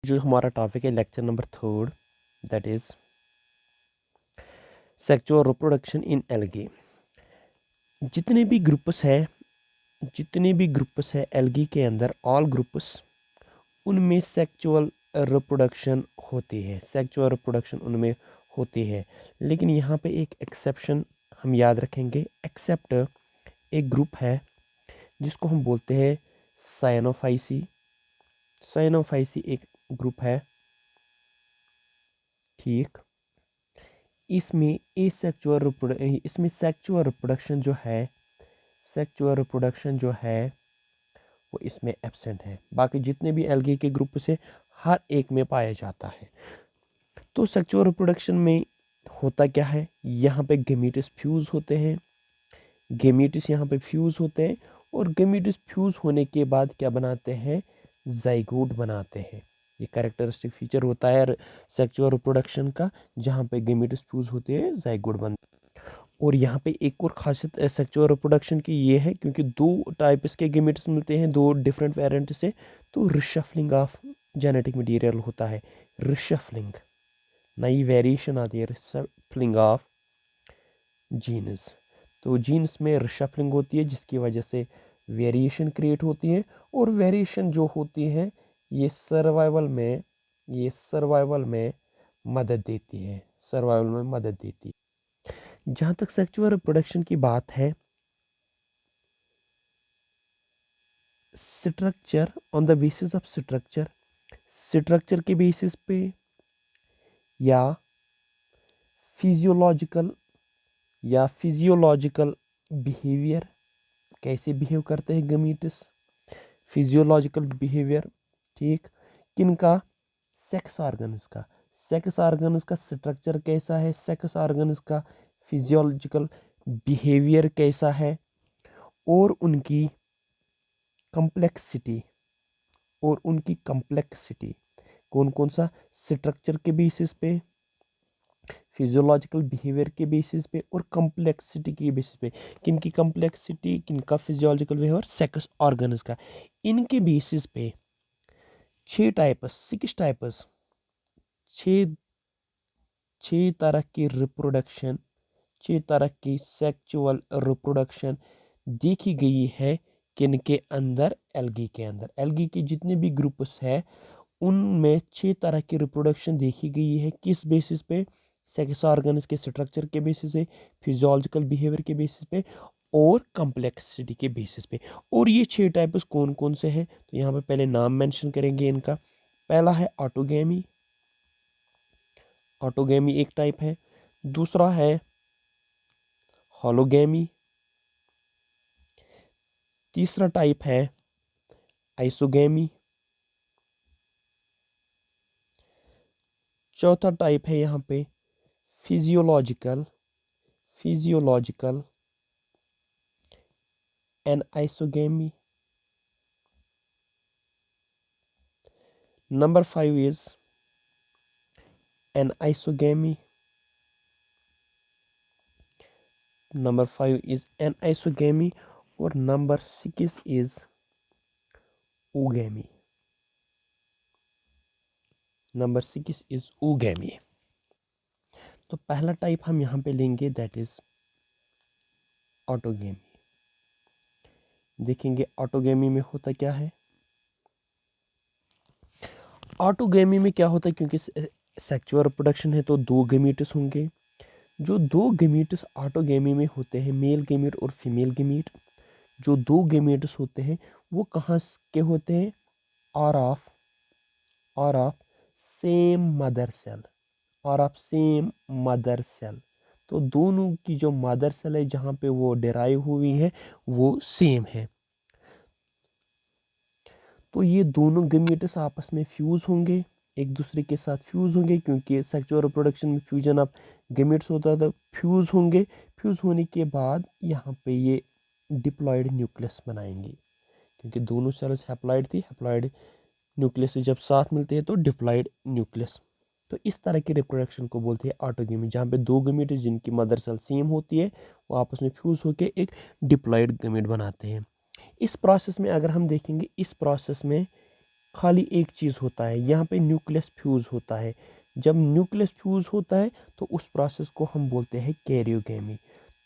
जो हमारा टॉपिक है lecture number 3 that is sexual reproduction in algae. जितने भी ग्रुप्स है एल्गी के अंदर, ऑल ग्रुप्स, उनमें सेक्सुअल रिप्रोडक्शन उनमें होती है। लेकिन यहाँ पे एक एक्सेप्शन हम याद रखेंगे। एक्सेप्ट एक ग्रुप है जिसको हम बोलते हैं साइनोफाइसी। साइनोफाइसी एक ग्रुप है, ठीक। इसमें सेक्सुअल रिप्रोडक्शन जो है वो इसमें एब्सेंट है। बाकी जितने भी एल्गी के ग्रुप से हर एक में पाया जाता है। तो सेक्सुअल रिप्रोडक्शन में होता क्या है, यहाँ पे गेमीटस फ्यूज होते हैं। और गेमीटस फ्यूज होने के बाद क्या बनाते हैं, जाइगोट बनाते हैं। ये कैरेक्टरिस्टिक फीचर होता है सेक्सुअल रिप्रोडक्शन का, जहाँ पे गेमीटस फ्यूज होते हैं, जाइगोट बनते हैं। और यहाँ पे एक और खासियत सेक्सुअल रिप्रोडक्शन की ये है, क्योंकि दो टाइप्स के गेमेट्स मिलते हैं दो डिफरेंट पेरेंट से, तो रिशफलिंग ऑफ जेनेटिक मटेरियल होता है। रिशफलिंग, नई वेरिएशन आती है, रिशफलिंग ऑफ जीन्स। तो जीन्स में रिशफलिंग होती है जिसकी वजह से वेरिएशन क्रिएट होती है। और वेरिएशन जो होती है ये सर्वाइवल में मदद देती है। जहाँ तक सेक्सुअल रिप्रोडक्शन की बात है, structure on the basis of structure के बेसिस पे, या फिजियोलॉजिकल बिहेवियर, कैसे बिहेव करते हैं गमीटस, फिजियोलॉजिकल बिहेवियर, ठीक। किनका, सेक्स ऑर्गन्स का स्ट्रक्चर कैसा है, सेक्स ऑर्गन्स का फिजियोलॉजिकल बिहेवियर कैसा है, और उनकी कम्प्लेक्सिटी कौन कौन सा, स्ट्रक्चर के बेसिस पे, फिजियोलॉजिकल बिहेवियर के बेसिस पे, और कम्प्लेक्सिटी के बेसिस पे। किनकी कम्प्लेक्सिटी, किनका फिजियोलॉजिकल बिहेवियर, सेक्स ऑर्गन्स का। इनके बेसिस पे 6 तरह की रिप्रोडक्शन, 6 तरह की सेक्सुअल रिप्रोडक्शन देखी गई है। किनके अंदर, एल्गी के अंदर। एल्गी के जितने भी ग्रुप्स है उनमें 6 तरह की रिप्रोडक्शन देखी गई है। किस बेसिस पे, सेक्स ऑर्गन्स के स्ट्रक्चर के बेसिस पे, फिजियोलॉजिकल बिहेवियर के बेसिस पे, और कम्प्लेक्सिटी के बेसिस पे। और ये 6 टाइप्स कौन कौन से हैं, तो यहाँ पे पहले नाम मेंशन करेंगे इनका। पहला है ऑटोगेमी एक टाइप है। दूसरा है होलोगेमी। तीसरा टाइप है आइसोगेमी। चौथा टाइप है यहाँ पे physiological anisogamy. Number 5 is anisogamy. और नंबर 6 is ओगेमी। तो पहला टाइप हम यहाँ पे लेंगे, दैट इज ऑटोगेमी। देखेंगे ऑटोगेमी में होता क्या है। ऑटोगेमी में क्या होता है, क्योंकि सेक्सुअल रिप्रोडक्शन है तो 2 गेमीट्स होंगे। जो 2 गेमीट्स ऑटोगेमी में होते हैं, मेल गेमीट और फीमेल गेमीट, जो 2 गेमीट्स होते हैं वो कहाँ के होते हैं, are of same mother cell. तो दोनों की जो मदर सेल है जहाँ पे वो डिराइव हुई है वो सेम है। तो ये दोनों गेमेट्स आपस में फ्यूज होंगे, एक दूसरे के साथ फ्यूज होंगे, क्योंकि सेक्सुअल रिप्रोडक्शन में फ्यूजन ऑफ गेमेट्स होता था। फ्यूज होंगे, फ्यूज होने के बाद यहाँ पे ये डिप्लॉयड न्यूक्लियस बनाएंगे, क्योंकि दोनों सेल्स हैप्लॉयड थी। हैप्लॉयड न्यूक्लियस से जब साथ मिलते हैं तो डिप्लॉयड न्यूक्लियस। तो इस तरह की रिप्रोडक्शन को बोलते हैं ऑटोगेमी, जहाँ पे 2 गेमेट जिनकी मदर सेल सेम होती है वो आपस में फ्यूज होकर एक डिप्लॉयड गेमेट बनाते हैं। इस प्रोसेस में अगर हम देखेंगे, इस प्रोसेस में खाली एक चीज़ होता है, यहाँ पे न्यूक्लियस फ्यूज़ होता है। जब न्यूक्लियस फ्यूज़ होता है तो उस प्रोसेस को हम बोलते हैं कैरियोगेमी।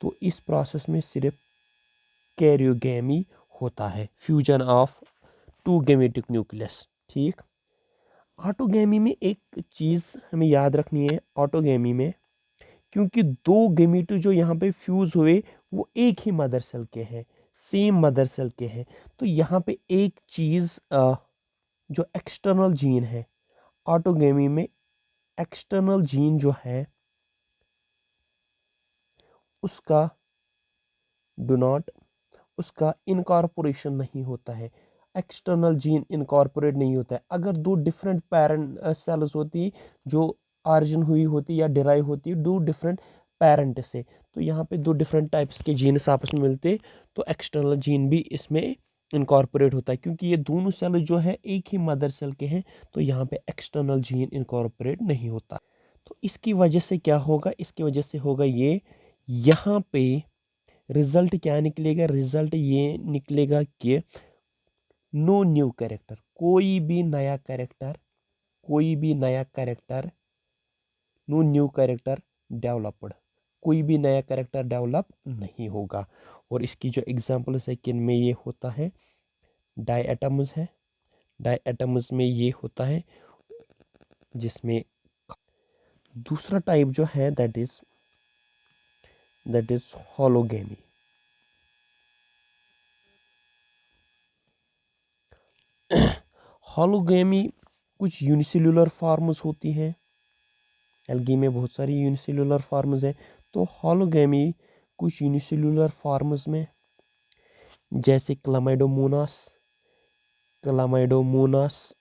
तो इस प्रोसेस में सिर्फ कैरियोगेमी होता है, fusion of two gametic nucleus. ठीक। ऑटोगेमी में एक चीज़ हमें याद रखनी है, ऑटोगेमी में क्योंकि दो गेमेट जो यहाँ पे फ्यूज हुए वो एक ही मदर सेल के हैं, सेम मदर सेल के हैं, तो यहाँ पे एक चीज़ जो एक्सटर्नल जीन है ऑटोगेमी में, एक्सटर्नल जीन जो है उसका डू नॉट, उसका इनकॉर्पोरेशन नहीं होता है, एक्सटर्नल जीन इनकॉर्पोरेट नहीं होता है। अगर दो डिफरेंट पेरेंट सेल्स होती जो ऑरिजिन हुई होती या डिराइव होती दो डिफरेंट पेरेंट से, तो यहाँ पे दो डिफरेंट टाइप्स के जीन्स आपस में मिलते तो एक्सटर्नल जीन भी इसमें इनकॉर्पोरेट होता है। क्योंकि ये दोनों सेल जो है एक ही मदर सेल के हैं तो यहाँ पे एक्सटर्नल जीन इनकॉर्पोरेट नहीं होता। तो इसकी वजह से क्या होगा, इसकी वजह से होगा ये, यहाँ पे रिजल्ट क्या निकलेगा, रिजल्ट ये निकलेगा कि नो न्यू कैरेक्टर, कोई भी नया कैरेक्टर, कोई भी नया character, no new character developed, कोई भी नया कैरेक्टर डेवलप नहीं होगा। और इसकी जो एग्जांपल्स है किन में ये होता है, डायएटम्स है, डायएटम्स में ये होता है, जिसमें दूसरा टाइप जो है दैट इज होलोगेमी। होलोगेमी कुछ यूनिसेल्युलर फॉर्म्स होती हैं, एल्गी में बहुत सारी यूनिसेल्युलर फॉर्म्स हैं, तो होलोगेमी कुछ यूनिसेल्युलर फॉर्म्स में जैसे क्लामाइडोमोनास, क्लामाइडोमोनास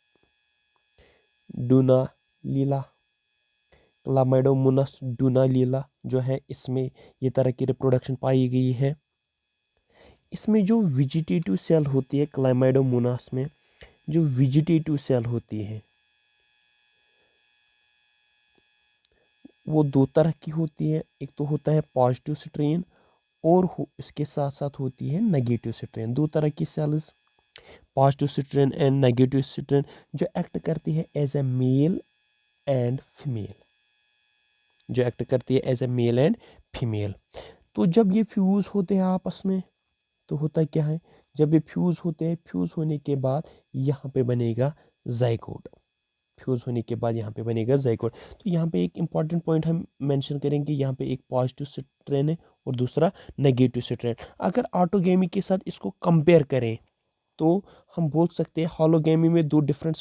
डुनालीला, क्लामाइडोमोनास डुनालीला जो है, इसमें ये तरह की रिप्रोडक्शन पाई गई है। इसमें जो वेजिटेटिव सेल होती है क्लामाइडोमोनास में, जो वेजिटेटिव सेल होती है वो दो तरह की होती है, एक तो होता है पॉजिटिव स्ट्रेन और इसके साथ साथ होती है नेगेटिव स्ट्रेन। दो तरह की cells, positive strain and negative strain, जो एक्ट करती है as a male and female, जो एक्ट करती है as a male and female. तो जब ये फ्यूज होते हैं आपस में तो होता क्या है, जब ये फ्यूज होते हैं, फ्यूज होने के बाद यहाँ पे बनेगा जाइगोट, फ्यूज होने के बाद यहाँ पे बनेगा जाइगोट। तो यहाँ पे एक इंपॉर्टेंट पॉइंट हम मेंशन करेंगे, यहाँ पे एक पॉजिटिव स्ट्रेन है और दूसरा नेगेटिव स्ट्रेन। अगर ऑटोगेमी के साथ इसको कंपेयर करें तो हम बोल सकते हैं होलोगेमी में दो डिफरेंट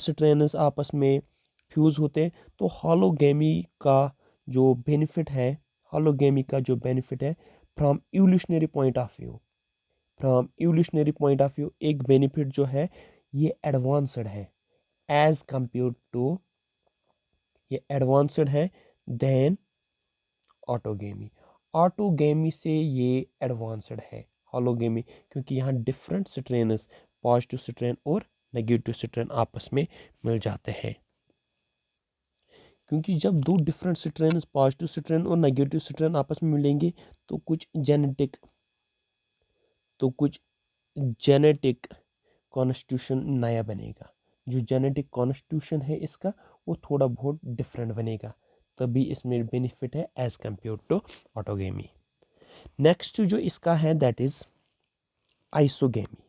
स्ट्रेन्स आपस में फ्यूज होते हैं। तो होलोगेमी का जो बेनिफिट है from evolutionary point of view, from evolutionary point of view एक बेनिफिट जो है ये एडवांस्ड है एज कंपेयर टू, ये एडवांस्ड है देन ऑटोगेमी, ऑटोगेमी से ये एडवांस्ड है होलोगेमी, क्योंकि यहाँ डिफरेंट स्ट्रेन्स, पॉजिटिव स्ट्रेन और नेगेटिव स्ट्रेन आपस में मिल जाते हैं। क्योंकि जब दो डिफरेंट स्ट्रेन, पॉजिटिव स्ट्रेन और नेगेटिव स्ट्रेन आपस में मिलेंगे तो कुछ जेनेटिक कॉन्स्टिट्यूशन नया बनेगा, जो जेनेटिक कॉन्स्टिट्यूशन है इसका वो थोड़ा बहुत डिफरेंट बनेगा, तभी इसमें बेनिफिट है as compare to autogamy. Next जो इसका है दैट इज आइसोगेमी।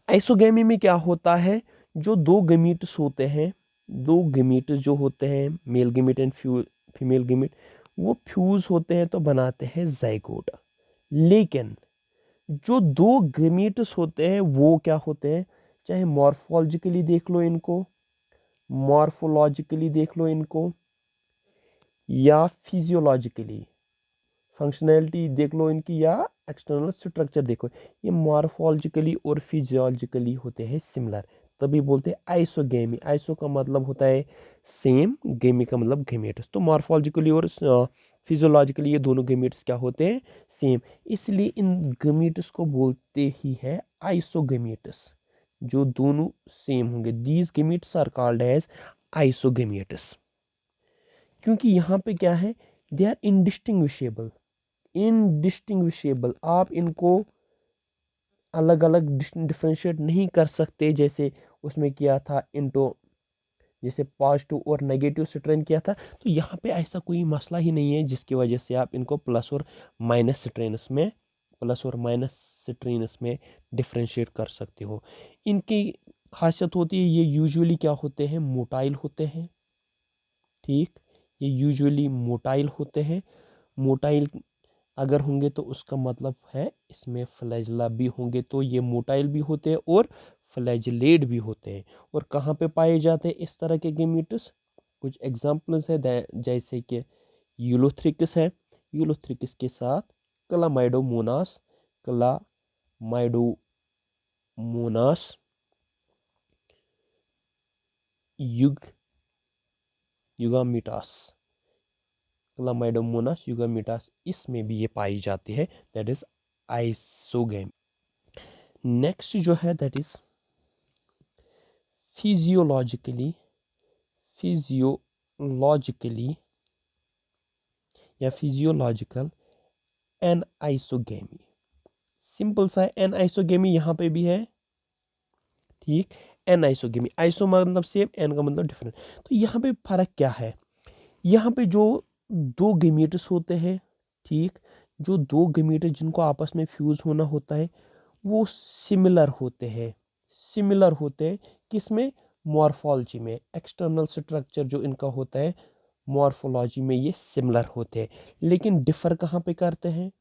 आइसोगेमी में क्या होता है, जो दो गमीट्स होते हैं, दो गमीट्स जो होते हैं male gamete and female gamete, वो फ्यूज होते हैं तो बनाते हैं जाइगोट। लेकिन जो दो गमीट्स होते हैं वो क्या होते हैं, चाहे मॉर्फोलॉजिकली देख लो इनको, मॉर्फोलॉजिकली देख लो इनको या फिजियोलॉजिकली, फंक्शनैलिटी देख लो इनकी या एक्सटर्नल स्ट्रक्चर देखो, ये मॉर्फोलॉजिकली और फिजियोलॉजिकली होते हैं सिमिलर, तभी बोलते हैं आइसोगेमी। आइसो का मतलब होता है सेम, गेमी का मतलब गेमेट्स। तो मॉर्फोलॉजिकली और फिजियोलॉजिकली ये दोनों गेमेट्स क्या होते हैं, सेम, इसलिए इन गेमेट्स को बोलते ही है आइसोगेमेट्स, जो दोनों सेम होंगे। These gametes are called as isogametes. क्योंकि यहाँ पे क्या है, दे आर इनडिस्टिंग्विशेबल। इनडिस्टिंग्विशेबल, आप इनको अलग अलग डिफ्रेंशिएट नहीं कर सकते, जैसे उसमें किया था इंटो, जैसे पॉजिटिव और नेगेटिव स्ट्रेन किया था। तो यहाँ पे ऐसा कोई मसला ही नहीं है जिसकी वजह से आप इनको प्लस और माइनस स्ट्रेनस में डिफ्रेंशिएट कर सकते हो। इनकी खासियत होती है, ये यूजुअली क्या होते हैं, मोटाइल होते हैं। ठीक, ये यूजुअली मोटाइल होते हैं। मोटाइल अगर होंगे तो उसका मतलब है इसमें फ्लैजिला भी होंगे, तो ये मोटाइल भी होते हैं और फ्लैजिलेट भी होते हैं। और कहाँ पे पाए जाते हैं इस तरह के गेमीटस? कुछ एग्जांपल्स है, जैसे कि यूलोथ्रिकस है, यूलोथ्रिकस के साथ क्लामाइडोमोनास, क्लामाइडोमोनास युगामिटास, क्लामाइडोमोनास युगामिटास, इसमें भी ये पाई जाती है, दैट इज आइसोगेमी। नेक्स्ट जो है दैट इज फिजियोलॉजिकली या फिजियोलॉजिकल एनआइसोगेमी। सिंपल सा है, एनआइसोगेमी यहाँ पे भी है। ठीक, एनआइसोगेमी, आइसो मतलब सेम, एन का मतलब डिफरेंट। तो यहाँ पे फर्क क्या है? यहाँ पे जो दो गेमेट्स होते हैं, ठीक, जो दो गेमेट्स जिनको आपस में फ्यूज होना होता है, वो सिमिलर होते हैं किसमें? मॉर्फोलॉजी में। एक्सटर्नल स्ट्रक्चर जो इनका होता है मॉर्फोलॉजी में ये सिमिलर होते हैं, लेकिन डिफर कहाँ पे करते हैं?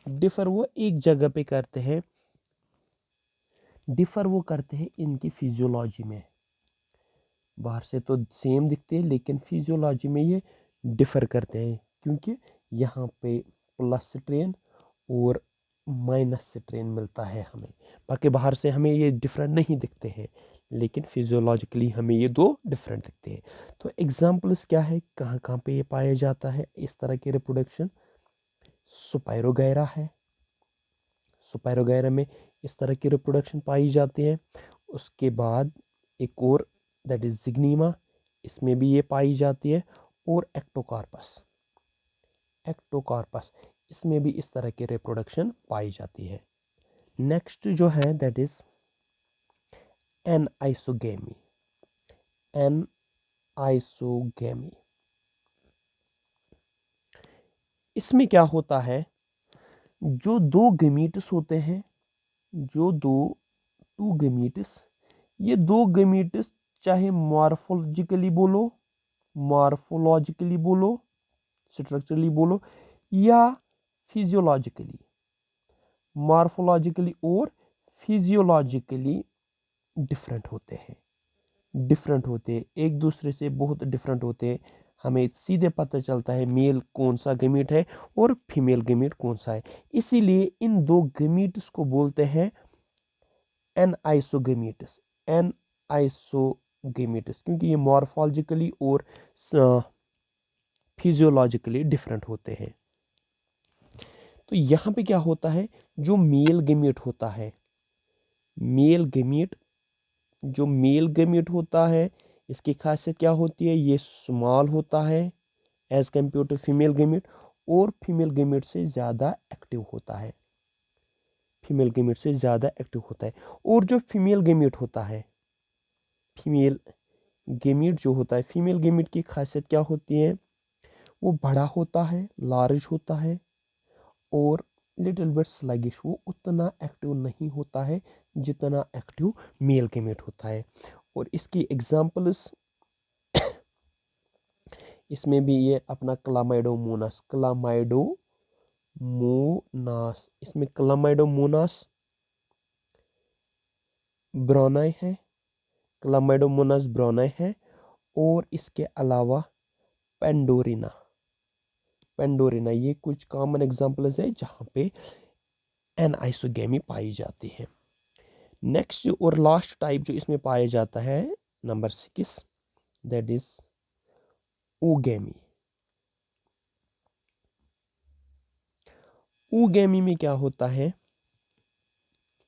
डिफर वो एक जगह पे करते हैं, इनकी फिजियोलॉजी में। बाहर से तो सेम दिखते हैं, लेकिन फिजियोलॉजी में ये डिफर करते हैं, क्योंकि यहाँ पे प्लस स्ट्रेन और माइनस स्ट्रेन मिलता है हमें। बाकी बाहर से हमें ये डिफरेंट नहीं दिखते हैं, लेकिन फिजियोलॉजिकली हमें ये दो डिफरेंट दिखते हैं। तो एग्जांपल्स क्या है, कहाँ कहाँ पे ये पाया जाता है इस तरह की रिप्रोडक्शन? सुपायरोगैरा है, सुपायरोगैरा में इस तरह की रिप्रोडक्शन पाई जाती है। उसके बाद एक और दैट इज जिग्नीमा, इसमें भी ये पाई जाती है। और एक्टोकार्पस, इसमें भी इस तरह की रिप्रोडक्शन पाई जाती है। नेक्स्ट जो है दैट इज एनआइसोगेमी। एनआइसोगेमी, इसमें क्या होता है, जो दो गेमीट्स होते हैं, जो दो टू गेमीट्स, ये दो गेमीट्स चाहे मॉर्फोलॉजिकली बोलो, स्ट्रक्चरली बोलो, या फिजियोलॉजिकली, मॉर्फोलॉजिकली और फिजियोलॉजिकली डिफरेंट होते हैं एक दूसरे से, बहुत डिफरेंट होते हैं। हमें सीधे पता चलता है मेल कौन सा गेमीट है और फीमेल गेमीट कौन सा है। इसीलिए इन दो गेमीट्स को बोलते हैं एनआइसोगेमीट्स, क्योंकि ये मॉर्फोलॉजिकली और फिजियोलॉजिकली डिफरेंट होते हैं। तो यहाँ पे क्या होता है, जो मेल गेमीट होता है, जो मेल गेमीट होता है, इसकी खासियत क्या होती है, ये स्मॉल होता है as compare to female gamete, और फीमेल गेमीट से ज़्यादा एक्टिव होता है। और जो फीमेल गेमीट होता है, फीमेल गेमीट की खासियत क्या होती है, वो बड़ा होता है, लार्ज होता है, और लिटिल बिट स्लगिश, वो उतना एक्टिव नहीं होता है जितना एक्टिव मेल गेमीट होता है। और इसकी एग्जांपल्स इसमें भी ये अपना क्लामाइडोमोनास, इसमें क्लामाइडोमोनास ब्रोनाई है, और इसके अलावा पेंडोरिना, ये कुछ कॉमन एग्जांपल्स है जहाँ पे एनआइसोगेमी पाई जाती है। नेक्स्ट और लास्ट टाइप जो इसमें पाया जाता है, number 6, that is oogamy. Oogamy में क्या होता है,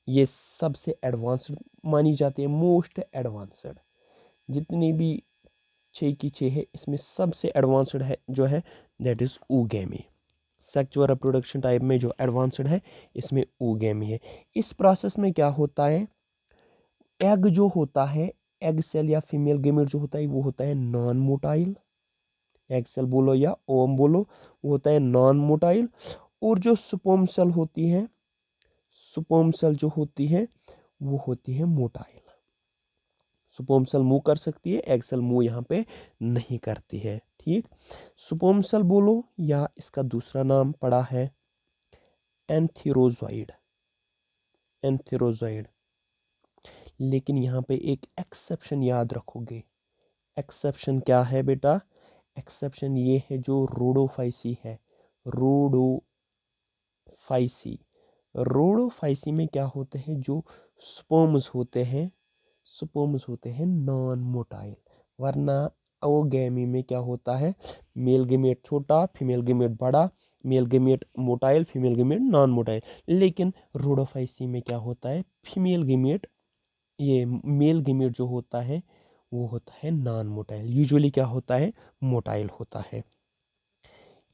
ये सबसे एडवांस्ड मानी जाती है, मोस्ट एडवांस्ड। जितनी भी 6 की 6 है, इसमें सबसे एडवांस्ड है जो है that is oogammy। Sexual reproduction type में जो एडवांस्ड है इसमें oogammy है। इस प्रोसेस में क्या होता है, एग जो होता है, एग सेल या फीमेल गेमेट जो होता है वो होता है नॉन मोटाइल, एग सेल बोलो या ओवम बोलो, वो होता है नॉन मोटाइल। और जो स्पर्म सेल होती है, स्पर्म सेल जो होती है वो होती है मोटाइल। स्पर्म सेल मूव कर सकती है, एग सेल मूव यहाँ पे नहीं करती है। ठीक, स्पर्म सेल बोलो या इसका दूसरा नाम पड़ा है एंथेरोजॉइड, एंथेरोजॉइड। लेकिन यहाँ पे एक एक्सेप्शन याद रखोगे। एक्सेप्शन क्या है बेटा, एक्सेप्शन ये है जो रोडोफाइसी है, रोडोफाइसी। रोडोफाइसी में क्या होते हैं, जो स्पर्म्स होते हैं, स्पर्म्स होते हैं नॉन मोटाइल। वरना ओगैमी में क्या होता है, मेल गेमेट छोटा, फीमेल गेमेट बड़ा, male gamete motile, female gamete non motile. लेकिन रोडोफाइसी में क्या होता है, फीमेल गेमेट, ये मेल गेमेट जो होता है वो होता है नॉन मोटाइल, यूजुअली क्या होता है, मोटाइल होता है।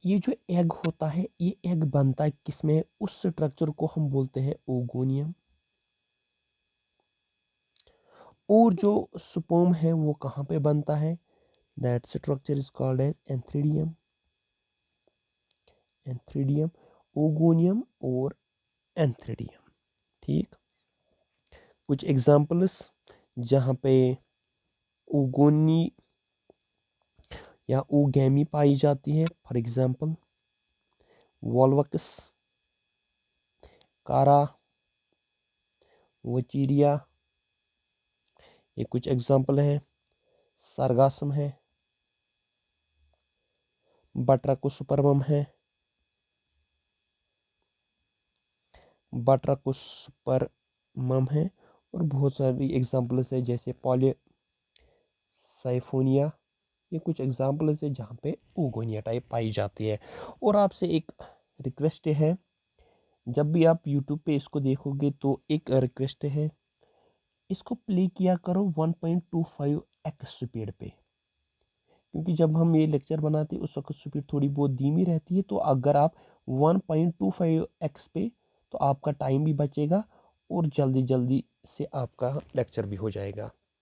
ये जो एग होता है, ये एग बनता है किसमें, उस स्ट्रक्चर को हम बोलते हैं ओगोनियम। और जो स्पर्म है वो कहाँ पे बनता है, that structure is called as antheridium, antheridium, oogonium और एंथ्रीडियम। ठीक, कुछ एग्जांपल्स जहाँ पे ओगोनी या ओगैमी पाई जाती है, फॉर एग्जांपल वॉल्वक्स, कारा, वचीरिया, ये कुछ एग्जांपल है। सरगासम है, बट्राकोस्पर्मम है, बट्राकोस्पर्मम है, और बहुत सारी एग्जांपल्स है जैसे पॉलीसाइफोनिया। ये कुछ एग्जांपल्स है जहाँ पे ओगोनिया टाइप पाई जाती है। और आपसे एक रिक्वेस्ट है, जब भी आप यूट्यूब पे इसको देखोगे तो एक रिक्वेस्ट है, इसको प्ले किया करो 1.25x स्पीड पे, क्योंकि जब हम ये लेक्चर बनाते हैं उस वक्त स्पीड थोड़ी बहुत धीमी रहती है। तो अगर आप 1.25x पे, तो आपका टाइम भी बचेगा और जल्दी जल्दी से आपका लेक्चर भी हो जाएगा।